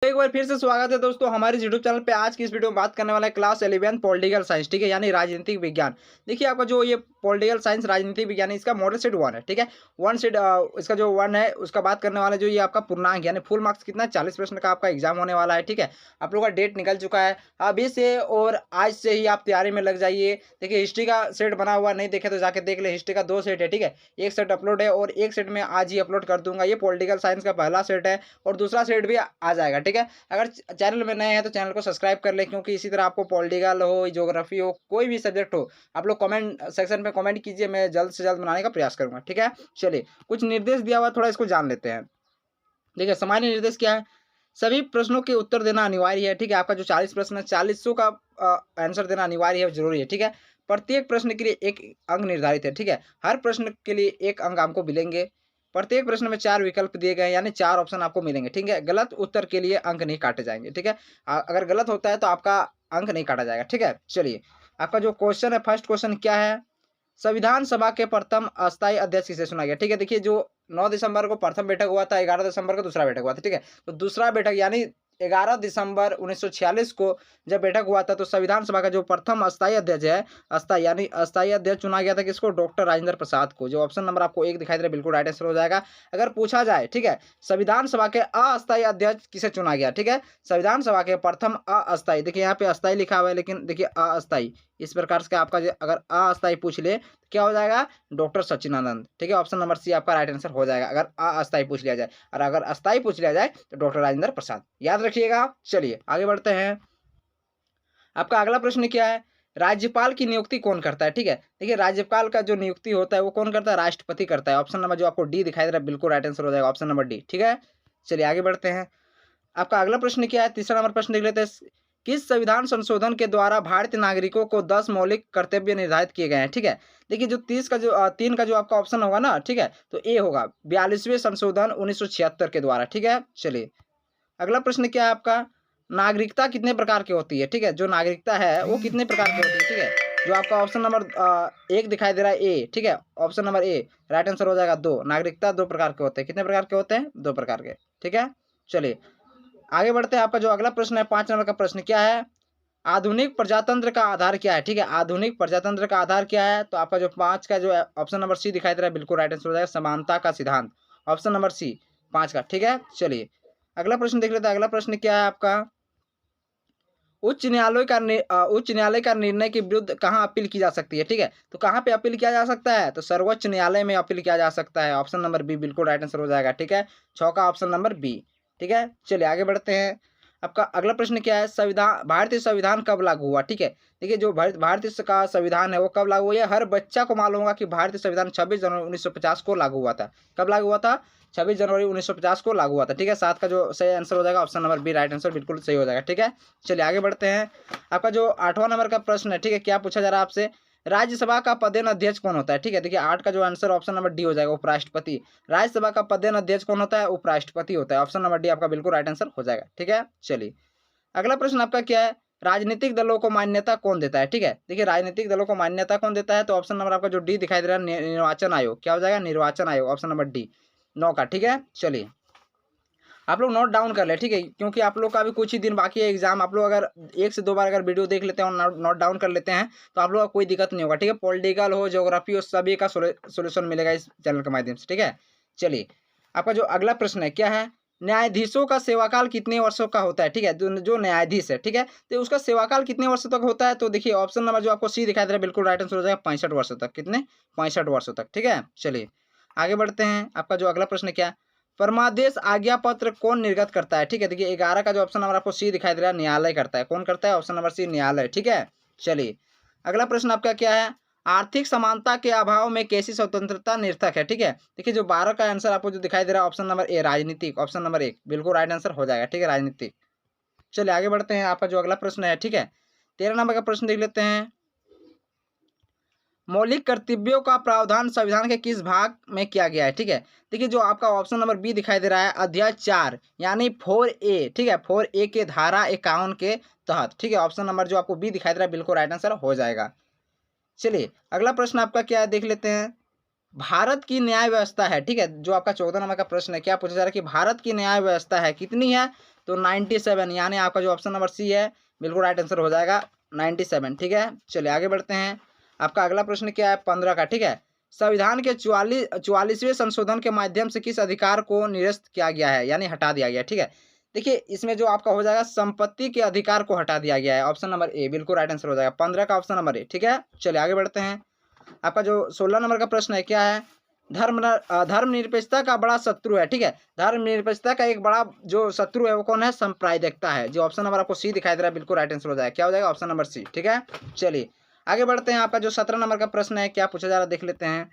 एक बार फिर से स्वागत है दोस्तों हमारे यूट्यूब चैनल पे। आज की इस वीडियो में बात करने वाला है क्लास 11 पॉलिटिकल साइंस, ठीक है, यानी राजनीतिक विज्ञान। देखिए आपका जो ये पॉलिटिकल साइंस राजनीतिक विज्ञान है, इसका मॉडल सेट 1 है, ठीक है। 1 सेट इसका जो 1 है उसका बात करने वाला है, जो ये आपका पूर्णांक यानी फुल मार्क्स कितना है, 40 प्रश्न का आपका एग्जाम होने वाला है, ठीक है। आप लोगों का डेट निकल चुका है अभी से और आज से ही आप तैयारी में लग जाइए। देखिए हिस्ट्री का सेट बना हुआ नहीं देखे तो जाके देख ले। हिस्ट्री का 2 सेट है, ठीक है। एक सेट अपलोड है और एक सेट में आज ही अपलोड कर दूंगा। ये पॉलिटिकल साइंस का पहला सेट है और दूसरा सेट भी आ जाएगा, ठीक है। अगर चैनल में नए हैं तो चैनल को सब्सक्राइब कर ले, क्योंकि इसी तरह आपको पॉलिटिकल हो, ज्योग्राफी हो, कोई भी सब्जेक्ट हो, आप लोग कमेंट सेक्शन में कमेंट कीजिए, मैं जल्द से जल्द बनाने का प्रयास करूंगा, ठीक है। चलिए कुछ निर्देश दिया हुआ, थोड़ा इसको जान लेते हैं। देखिए सामान्य निर्देश क्या है। सभी प्रश्नों के उत्तर देना अनिवार्य है, ठीक है। आपका जो 40 प्रश्न है, 40 का आंसर देना अनिवार्य है, जरूरी है, ठीक है। प्रत्येक प्रश्न के लिए एक अंक निर्धारित है, ठीक है। हर प्रश्न के लिए एक अंक आपको मिलेंगे। प्रत्येक प्रश्न में 4 विकल्प दिए गए हैं, यानी 4 ऑप्शन आपको मिलेंगे, ठीक है। गलत उत्तर के लिए अंक नहीं काटे जाएंगे, ठीक है। अगर गलत होता है तो आपका अंक नहीं काटा जाएगा, ठीक है। चलिए आपका जो क्वेश्चन है, फर्स्ट क्वेश्चन क्या है। संविधान सभा के प्रथम अस्थायी अध्यक्ष किसे चुना गया, ठीक है। देखिए जो 9 दिसंबर को प्रथम बैठक हुआ था, 11 दिसंबर को दूसरा बैठक हुआ था, ठीक है। तो दूसरा बैठक यानी 11 दिसंबर 1946 को जब बैठक हुआ था, तो संविधान सभा का जो प्रथम अस्थायी अध्यक्ष है, अस्थायी यानी अस्थायी अध्यक्ष चुना गया था किसको, डॉक्टर राजेंद्र प्रसाद को। जो ऑप्शन नंबर आपको 1 दिखाई दे रहा है बिल्कुल राइट आंसर हो जाएगा। अगर पूछा जाए, ठीक है, संविधान सभा के अस्थायी अध्यक्ष किसे चुना गया, ठीक है। संविधान सभा के प्रथम अस्थायी, देखिए यहाँ पे अस्थायी लिखा हुआ है लेकिन देखिए अस्थायी, इस प्रकार से आपका अगर अस्थायी पूछ ले क्या हो जाएगा, डॉक्टर सच्चिदानंद, ठीक है। ऑप्शन नंबर सी आपका राइट आंसर हो जाएगा अगर अस्थायी पूछ लिया जाए, और अगर अस्थायी पूछ लिया जाए तो डॉक्टर राजेंद्र प्रसाद, याद रखिएगा। चलिए आगे बढ़ते हैं। आपका अगला प्रश्न क्या है। राज्यपाल की नियुक्ति कौन करता है, ठीक है। देखिए राज्यपाल का जो नियुक्ति होता है वो कौन करता है, राष्ट्रपति करता है। ऑप्शन नंबर जो आपको डी दिखाई दे रहा है बिल्कुल राइट आंसर हो जाएगा, ऑप्शन नंबर डी, ठीक है। चलिए आगे बढ़ते हैं। आपका अगला प्रश्न क्या है, तीसरा नंबर प्रश्न देख लेते हैं। किस संविधान संशोधन के द्वारा भारतीय नागरिकों को 10 मौलिक कर्तव्य निर्धारित किए गए हैं, ठीक है। देखिए जो 30 का जो 3 का जो आपका ऑप्शन होगा ना, ठीक है, तो ए होगा 42वें संशोधन 1976 के द्वारा, ठीक है। चलिए अगला प्रश्न क्या है आपका। नागरिकता कितने प्रकार की होती है, ठीक है। जो नागरिकता है वो कितने प्रकार की होती है, ठीक है। जो आपका ऑप्शन नंबर 1 दिखाई दे रहा है ए, ठीक है। Option number A right answer हो जाएगा 2। नागरिकता 2 प्रकार के होते हैं, कितने प्रकार के होते हैं, 2 प्रकार के, ठीक है। चलिए आगे बढ़ते हैं। आपका जो अगला प्रश्न है 5 नंबर का प्रश्न क्या है। आधुनिक प्रजातंत्र का आधार क्या है, ठीक है। आधुनिक प्रजातंत्र का आधार क्या है, तो आपका जो 5 का जो ऑप्शन नंबर सी दिखाई दे रहा है बिल्कुल राइट आंसर हो जाएगा, समानता का सिद्धांत, ऑप्शन नंबर सी 5 का, ठीक है। चलिए अगला प्रश्न देख लेते हैं। अगला प्रश्न क्या है आपका। उच्च न्यायालय का निर्णय के विरुद्ध कहाँ अपील की जा सकती है, ठीक है। तो कहाँ पे अपील किया जा सकता है, तो सर्वोच्च न्यायालय में अपील किया जा सकता है, ऑप्शन नंबर बी बिल्कुल राइट आंसर हो जाएगा, ठीक है। 6 का ऑप्शन नंबर बी, ठीक है। चलिए आगे बढ़ते हैं। आपका अगला प्रश्न क्या है। भारतीय संविधान कब लागू हुआ, ठीक है। देखिए जो भारतीय का संविधान है वो कब लागू हुआ है। हर बच्चा को मालूम होगा कि भारतीय संविधान 26 जनवरी 1950 को लागू हुआ था। कब लागू हुआ था, 26 जनवरी 1950 को लागू हुआ था, ठीक है। 7 का जो सही आंसर हो जाएगा, option number B right answer बिल्कुल सही हो जाएगा, ठीक है। चलिए आगे बढ़ते हैं। आपका जो 8वां नंबर का प्रश्न है, ठीक है, क्या पूछा जा रहा है आपसे। राज्यसभा का पदेन अध्यक्ष कौन होता है, ठीक है। देखिए 8 का जो आंसर ऑप्शन नंबर डी हो जाएगा, उपराष्ट्रपति। राज्यसभा का पदेन अध्यक्ष कौन होता है, उपराष्ट्रपति होता है, ऑप्शन नंबर डी आपका बिल्कुल राइट आंसर हो जाएगा, ठीक है। चलिए अगला प्रश्न आपका क्या है। राजनीतिक दलों को मान्यता कौन देता है, ठीक है। देखिए राजनीतिक दलों को मान्यता कौन देता है, तो ऑप्शन नंबर आपका जो डी दिखाई दे रहा है निर्वाचन आयोग, क्या हो जाएगा, निर्वाचन आयोग, ऑप्शन नंबर डी 9 का, ठीक है। चलिए आप लोग नोट डाउन कर ले, ठीक है, क्योंकि आप लोग का भी कुछ ही दिन बाकी है एग्जाम। आप लोग अगर 1 से 2 बार अगर वीडियो देख लेते हैं और नोट डाउन कर लेते हैं तो आप लोग का कोई दिक्कत नहीं होगा, ठीक है। पॉलिटिकल हो, ज्योग्राफी हो, सभी का सोल्यूशन मिलेगा इस चैनल के माध्यम से, ठीक है। चलिए आपका जो अगला प्रश्न है क्या है। न्यायाधीशों का सेवाकाल कितने वर्षों का होता है, ठीक है। जो न्यायाधीश है, ठीक है, तो उसका सेवाकाल कितने वर्षों तक होता है, तो देखिए ऑप्शन नंबर जो आपको सी दिखाई दे रहा है बिल्कुल राइट आंसर हो जाएगा 65 वर्षों तक, कितने, 65 वर्षों तक, ठीक है। चलिए आगे बढ़ते हैं। आपका जो अगला प्रश्न क्या है। परमादेश आज्ञा पत्र कौन निर्गत करता है, ठीक है। देखिए 11 का जो ऑप्शन नंबर आपको सी दिखाई दे रहा है न्यायालय करता है, कौन करता है, ऑप्शन नंबर सी न्यायालय, ठीक है। चलिए अगला प्रश्न आपका क्या है। आर्थिक समानता के अभाव में कैसी स्वतंत्रता निर्थक है, ठीक है। देखिए जो 12 का आंसर आपको जो दिखाई दे रहा है ऑप्शन नंबर ए राजनीतिक, ऑप्शन नंबर 1 बिल्कुल राइट आंसर हो जाएगा, ठीक है, राजनीतिक। चलिए आगे बढ़ते हैं। आपका जो अगला प्रश्न है, ठीक है, 13 नंबर का प्रश्न देख लेते हैं। मौलिक कर्तव्यों का प्रावधान संविधान के किस भाग में किया गया है, ठीक है। देखिए जो आपका ऑप्शन नंबर बी दिखाई दे रहा है अध्याय 4 यानी 4A, ठीक है, 4A के धारा 51 के तहत, ठीक है। ऑप्शन नंबर जो आपको बी दिखाई दे रहा है बिल्कुल राइट आंसर हो जाएगा। चलिए अगला प्रश्न आपका क्या है देख लेते हैं। भारत की न्याय व्यवस्था है, ठीक है, जो आपका 14 नंबर का प्रश्न है, क्या पूछा जा रहा है कि भारत की न्याय व्यवस्था है कितनी है, तो 97, यानी आपका जो ऑप्शन नंबर सी है बिल्कुल राइट आंसर हो जाएगा 97। ठीक है, चलिए आगे बढ़ते हैं। आपका अगला प्रश्न क्या है 15 का। ठीक है, संविधान के 44वें संशोधन के माध्यम से किस अधिकार को निरस्त किया गया है, यानी हटा दिया गया है। ठीक है, देखिए इसमें जो आपका हो जाएगा संपत्ति के अधिकार को हटा दिया गया है, ऑप्शन नंबर ए बिल्कुल राइट आंसर हो जाएगा 15 का ऑप्शन नंबर ए। ठीक है, चलिए आगे बढ़ते हैं। आपका जो 16 नंबर का प्रश्न है क्या है, धर्मनिरपेक्षता का बड़ा शत्रु है। ठीक है, धर्मनिरपेक्षता का एक बड़ा जो शत्रु है वो कौन है, सांप्रदायिकता है। जो ऑप्शन नंबर आपको सी दिखाई दे रहा है बिल्कुल राइट आंसर हो जाएगा, क्या हो जाएगा ऑप्शन नंबर सी। ठीक है, चलिए आगे बढ़ते हैं। आपका जो 17 नंबर का प्रश्न है क्या पूछा जा रहा है देख लेते हैं।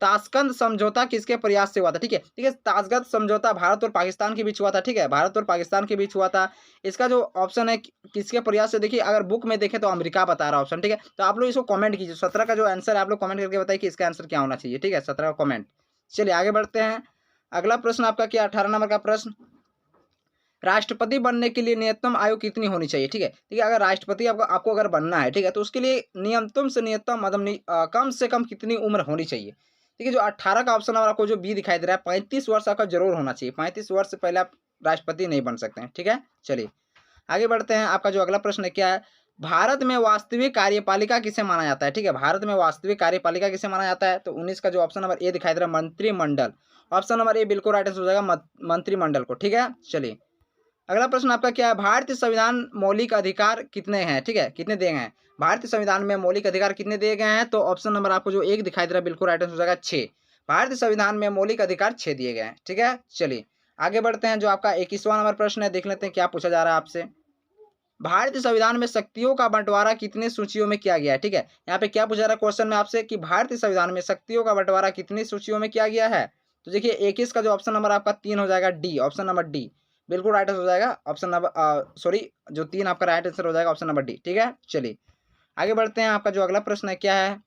ताशकंद समझौता किसके प्रयास से हुआ था। ठीक है, ताशकंद समझौता भारत और पाकिस्तान के बीच हुआ था। ठीक है, भारत और पाकिस्तान के बीच हुआ था। इसका जो ऑप्शन है किसके प्रयास से, देखिए अगर बुक में देखें तो अमेरिका बता रहा ऑप्शन। ठीक है, तो आप लोग इसको कमेंट कीजिए, 17 का जो आंसर है आप लोग कमेंट करके बताइए कि इसका आंसर क्या होना चाहिए। ठीक है, 17 का कमेंट। चलिए आगे बढ़ते हैं। अगला प्रश्न आपका क्या 18 नंबर का प्रश्न, राष्ट्रपति बनने के लिए न्यूनतम आयु कितनी होनी चाहिए। ठीक है, अगर राष्ट्रपति आपको अगर बनना है, ठीक है, तो उसके लिए न्यूनतम से न्यूनतम मतलब कम से कम कितनी उम्र होनी चाहिए। ठीक है, जो 18 का ऑप्शन आपको जो बी दिखाई दे रहा है 35 वर्ष आपका जरूर होना चाहिए, 35 वर्ष से पहले आप राष्ट्रपति नहीं बन सकते हैं। ठीक है, चलिए आगे बढ़ते हैं। आपका जो अगला प्रश्न है क्या है, भारत में वास्तविक कार्यपालिका किसे माना जाता है। ठीक है, भारत में वास्तविक कार्यपालिका किसे माना जाता है, तो 19 का जो ऑप्शन नंबर ए दिखाई दे रहा है मंत्रिमंडल, ऑप्शन नंबर ए बिल्कुल राइट आंसर हो जाएगा मंत्रिमंडल को। ठीक है, चलिए अगला प्रश्न आपका क्या है, भारतीय संविधान मौलिक अधिकार कितने हैं। ठीक है, कितने दिए गए हैं, भारतीय संविधान में मौलिक अधिकार कितने दिए गए हैं, तो ऑप्शन नंबर आपको जो एक दिखाई दे रहा है बिल्कुल राइट आंसर हो जाएगा 6। भारतीय संविधान में मौलिक अधिकार 6 दिए गए हैं। ठीक है, चलिए आगे बढ़ते हैं। जो आपका 21वां नंबर प्रश्न है देख लेते हैं क्या पूछा जा रहा है आपसे। भारतीय संविधान में शक्तियों का बंटवारा कितने सूचियों में किया गया है। ठीक है, यहाँ पे क्या पूछा जा रहा है क्वेश्चन में आपसे कि भारतीय संविधान में शक्तियों का बंटवारा कितनी सूचियों में किया गया है। तो देखिए 21 का जो ऑप्शन नंबर आपका 3 हो जाएगा डी, ऑप्शन नंबर डी बिल्कुल राइट आंसर हो जाएगा। ऑप्शन नंबर सॉरी जो 3 आपका राइट आंसर हो जाएगा ऑप्शन नंबर डी। ठीक है, चलिए आगे बढ़ते हैं। आपका जो अगला प्रश्न है क्या है,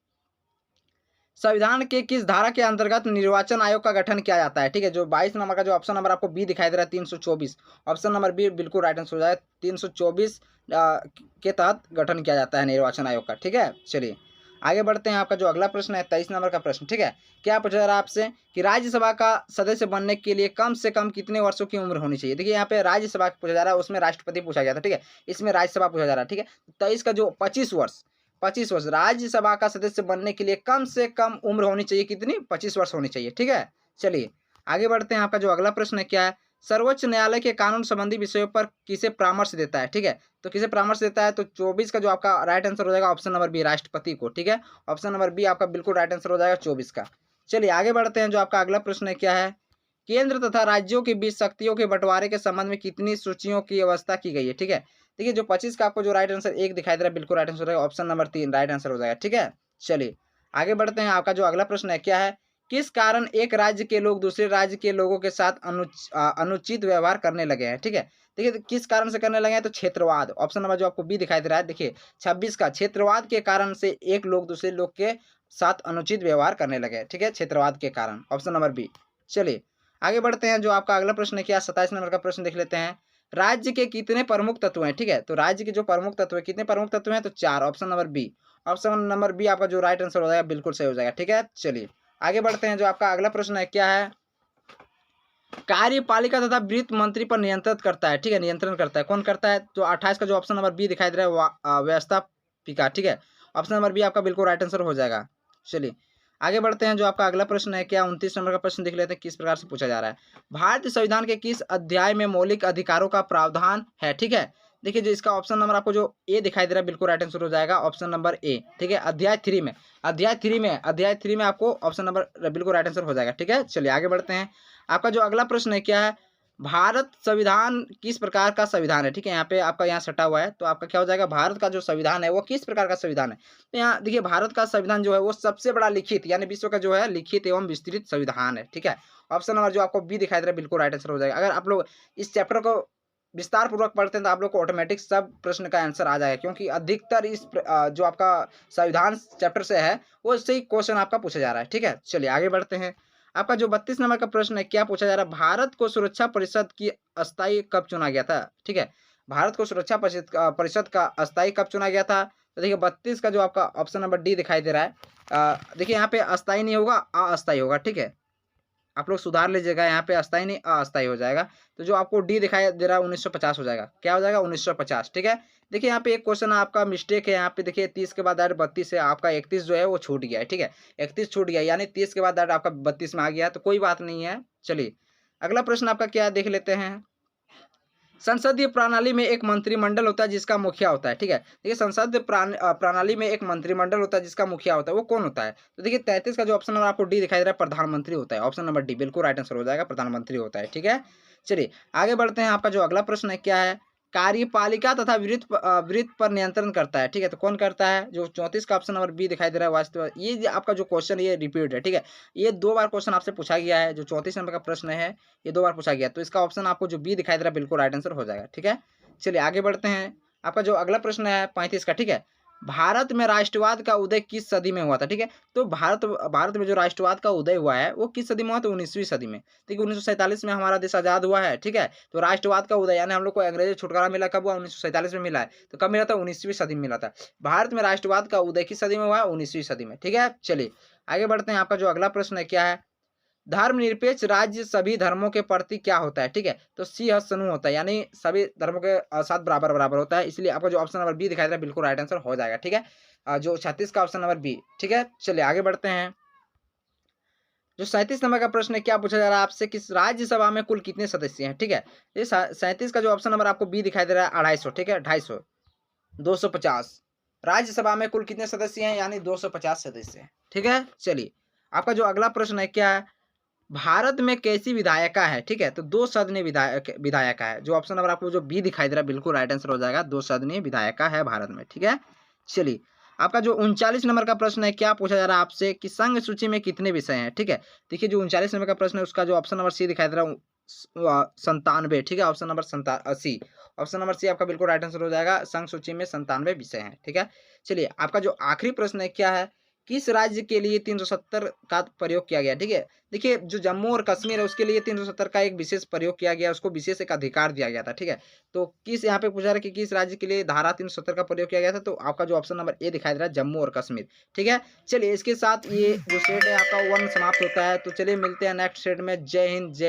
संविधान के किस धारा के अंतर्गत निर्वाचन आयोग का गठन किया जाता है। ठीक है, जो 22 नंबर का जो ऑप्शन नंबर आपको बी दिखाई दे रहा है 324, ऑप्शन नंबर बी बिल्कुल राइट आंसर हो जाएगा 324 के तहत गठन किया जाता है निर्वाचन आयोग का। ठीक है, चलिए आगे बढ़ते हैं। आपका जो अगला प्रश्न है 23 नंबर का प्रश्न। ठीक है, क्या पूछा जा रहा है आपसे कि राज्यसभा का सदस्य बनने के लिए कम से कम कितने वर्षों की उम्र होनी चाहिए। देखिए यहाँ पे राज्यसभा पूछा जा रहा है, उसमें राष्ट्रपति पूछा गया था। ठीक है, इसमें राज्यसभा पूछा जा रहा है। ठीक है, 23 का जो 25 वर्ष राज्यसभा का सदस्य बनने के लिए कम से कम उम्र होनी चाहिए, कितनी 25 वर्ष होनी चाहिए। ठीक है, चलिए आगे बढ़ते हैं। आपका जो अगला प्रश्न है क्या है, सर्वोच्च न्यायालय के कानून संबंधी विषयों पर किसे परामर्श देता है। ठीक है, तो किसे परामर्श देता है, तो 24 का जो आपका राइट आंसर हो जाएगा ऑप्शन नंबर बी राष्ट्रपति को। ठीक है, ऑप्शन नंबर बी आपका बिल्कुल राइट आंसर हो जाएगा 24 का। चलिए आगे बढ़ते हैं। जो आपका अगला प्रश्न है क्या है, केंद्र तथा राज्यों के बीच शक्तियों के बंटवारे के संबंध में कितनी सूचियों की व्यवस्था की गई है। ठीक है, देखिए जो 25 का आपको जो राइट आंसर एक दिखाई दे रहा है बिल्कुल राइट आंसर है ऑप्शन नंबर 3 राइट आंसर हो जाएगा। ठीक है, चलिए आगे बढ़ते हैं। आपका जो अगला प्रश्न है क्या है, किस कारण एक राज्य के लोग दूसरे राज्य के लोगों के साथ अनुचित व्यवहार करने लगे हैं। ठीक है, देखिए किस कारण से करने लगे हैं, तो क्षेत्रवाद, ऑप्शन नंबर जो आपको बी दिखाई दे रहा है देखिए 26 का, क्षेत्रवाद के कारण से एक लोग दूसरे लोग के साथ अनुचित व्यवहार करने लगे। ठीक है, क्षेत्रवाद के कारण, ऑप्शन नंबर बी। चलिए आगे बढ़ते हैं। जो आपका अगला प्रश्न है क्या 27 नंबर का प्रश्न देख लेते हैं, राज्य के कितने प्रमुख तत्व हैं। ठीक है, तो राज्य के जो प्रमुख तत्व है कितने प्रमुख तत्व हैं, तो 4, option number B. Option number B आपका जो राइट आंसर हो जाएगा बिल्कुल सही हो जाएगा। ठीक है, चलिए आगे बढ़ते हैं। जो आपका अगला प्रश्न है क्या है, कार्यपालिका तथा वित्त मंत्री पर नियंत्रित करता है। ठीक है, नियंत्रण करता है, कौन करता है, तो 28 का जो ऑप्शन नंबर बी दिखाई दे रहा है व्यवस्थापिका। ठीक है, ऑप्शन नंबर बी आपका बिल्कुल राइट आंसर हो जाएगा। चलिए आगे बढ़ते हैं। जो आपका अगला प्रश्न है क्या 29 नंबर का प्रश्न देख लेते हैं किस प्रकार से पूछा जा रहा है, भारतीय संविधान के किस अध्याय में मौलिक अधिकारों का प्रावधान है। ठीक है, देखिए जो इसका ऑप्शन नंबर आपको जो ए दिखाई दे रहा है बिल्कुल राइट आंसर हो जाएगा ऑप्शन नंबर ए। ठीक है, अध्याय 3 में आपको ऑप्शन नंबर बिल्कुल राइट आंसर हो जाएगा। ठीक है, चलिए आगे बढ़ते हैं। आपका जो अगला प्रश्न है क्या है, भारत संविधान किस प्रकार का संविधान है। ठीक है, यहाँ पे आपका यहाँ सटा हुआ है, तो आपका क्या हो जाएगा, भारत का जो संविधान है वो किस प्रकार का संविधान है। तो यहाँ देखिए भारत का संविधान जो है वो सबसे बड़ा लिखित यानी विश्व का जो है लिखित एवं विस्तृत संविधान है। ठीक है, ऑप्शन नंबर जो आपको बी दिखाई दे रहा है बिल्कुल राइट आंसर हो जाएगा। अगर आप लोग इस चैप्टर को विस्तार पूर्वक पढ़ते हैं तो आप लोग को ऑटोमेटिक सब प्रश्न का आंसर आ जाएगा, क्योंकि अधिकतर इस जो आपका संविधान चैप्टर से है वो सही क्वेश्चन आपका पूछा जा रहा है। ठीक है, चलिए आगे बढ़ते हैं। आपका जो 32 नंबर का प्रश्न है क्या पूछा जा रहा है, भारत को सुरक्षा परिषद की अस्थायी कब चुना गया था। ठीक है, भारत को सुरक्षा परिषद का अस्थायी कब चुना गया था, तो देखिए 32 का जो आपका ऑप्शन नंबर डी दिखाई दे रहा है, देखिए यहाँ पे अस्थायी नहीं होगा, अस्थायी होगा। ठीक है, आप लोग सुधार लीजिएगा, यहाँ पे अस्थाई नहीं अस्थाई हो जाएगा। तो जो आपको डी दिखाई दे रहा है 1950 हो जाएगा। क्या हो जाएगा? 1950। ठीक है। देखिए यहाँ पे एक क्वेश्चन आपका मिस्टेक है, यहाँ पे देखिए 30 के बाद डायरेक्ट 32 है, आपका 31 जो है वो छूट गया है। ठीक है, 31 छूट गया, यानी 30 के बाद डायरेक्ट आपका 32 में आ गया, तो कोई बात नहीं है। चलिए अगला प्रश्न आपका क्या है देख लेते हैं। संसदीय प्रणाली में एक मंत्रिमंडल होता है जिसका मुखिया होता है। ठीक है, देखिए संसदीय प्रणाली में एक मंत्रिमंडल होता है जिसका मुखिया होता है, वो कौन होता है? तो देखिए 33 का जो ऑप्शन नंबर आपको डी दिखाई दे रहा है, प्रधानमंत्री होता है। ऑप्शन नंबर डी बिल्कुल राइट आंसर हो जाएगा, प्रधानमंत्री होता है। ठीक है, चलिए आगे बढ़ते हैं। आपका जो अगला प्रश्न है क्या है? कार्यपालिका तथा वित्त पर नियंत्रण करता है। ठीक है, तो कौन करता है? जो 34 का ऑप्शन नंबर बी दिखाई दे रहा है वास्तव, ये आपका जो क्वेश्चन ये रिपीट है। ठीक है, ये 2 बार क्वेश्चन आपसे पूछा गया है। जो 34 नंबर का प्रश्न है ये 2 बार पूछा गया, तो इसका ऑप्शन आपको जो बी दिखाई दे रहा है बिल्कुल राइट आंसर हो जाएगा। ठीक है, चलिए आगे बढ़ते हैं। आपका जो अगला प्रश्न है 35 का। ठीक है, भारत में राष्ट्रवाद का उदय किस सदी में हुआ था? ठीक है, तो भारत में जो राष्ट्रवाद का उदय हुआ है वो किस सदी में हुआ? तो 19वीं सदी में। ठीक है, 1947 में हमारा देश आजाद हुआ है। ठीक है, तो राष्ट्रवाद का उदय यानी हम लोग को अंग्रेजों से छुटकारा मिला कब हुआ? 1947 में मिला है। तो कब मिला था? 19वीं सदी में मिला था। भारत में राष्ट्रवाद का उदय किस सदी में हुआ है? 19वीं सदी में। ठीक है, चलिए आगे बढ़ते हैं। आपका जो अगला प्रश्न है क्या है? धर्मनिरपेक्ष राज्य सभी धर्मों के प्रति क्या होता है? ठीक है, तो सी सनु होता है, यानी सभी धर्मों के साथ बराबर बराबर होता है। इसलिए आपका जो ऑप्शन नंबर बी दिखाई दे रहा है बिल्कुल राइट आंसर हो जाएगा। ठीक है, जो 36 का ऑप्शन नंबर बी। ठीक है, चलिए आगे बढ़ते हैं। जो 37 नंबर का प्रश्न है क्या पूछा जा रहा है आपसे कि राज्यसभा में कुल कितने सदस्य हैं? ठीक है, ये 37 का जो ऑप्शन नंबर आपको बी दिखाई दे रहा है 250। ठीक है, 250, 250। राज्यसभा में कुल कितने सदस्य हैं? यानी 250 सदस्य हैं। ठीक है, चलिए आपका जो अगला प्रश्न है क्या है? भारत में कैसी विधायिका है? ठीक है, तो 2 सदनीय विधायिका है। जो ऑप्शन नंबर आपको जो बी दिखाई दे रहा है बिल्कुल राइट आंसर हो जाएगा, 2 सदनीय विधायिका है भारत में। ठीक है, चलिए आपका जो 39 नंबर का प्रश्न है क्या पूछा जा रहा है आपसे कि संघ सूची में कितने विषय हैं? ठीक है, देखिए जो 39 नंबर का प्रश्न है उसका जो ऑप्शन नंबर सी दिखाई दे रहा है 97। ठीक है, option number C, option number C आपका बिल्कुल राइट आंसर हो जाएगा। संघ सूची में 97 विषय हैं। ठीक है, चलिए आपका जो आखिरी प्रश्न है क्या है? किस राज्य के लिए 370 का प्रयोग किया गया? ठीक है, देखिए जो जम्मू और कश्मीर है उसके लिए 370 का एक विशेष प्रयोग किया गया, उसको विशेष एक अधिकार दिया गया था। ठीक है, तो किस यहाँ पे पूछा रहा है कि किस राज्य के लिए धारा 370 का प्रयोग किया गया था? तो आपका जो ऑप्शन नंबर ए दिखाई दे रहा है जम्मू और कश्मीर। ठीक है, चलिए इसके साथ ये जो सेट है आपका 1 समाप्त होता है। तो चलिए मिलते हैं नेक्स्ट सेट में। जय हिंद, जय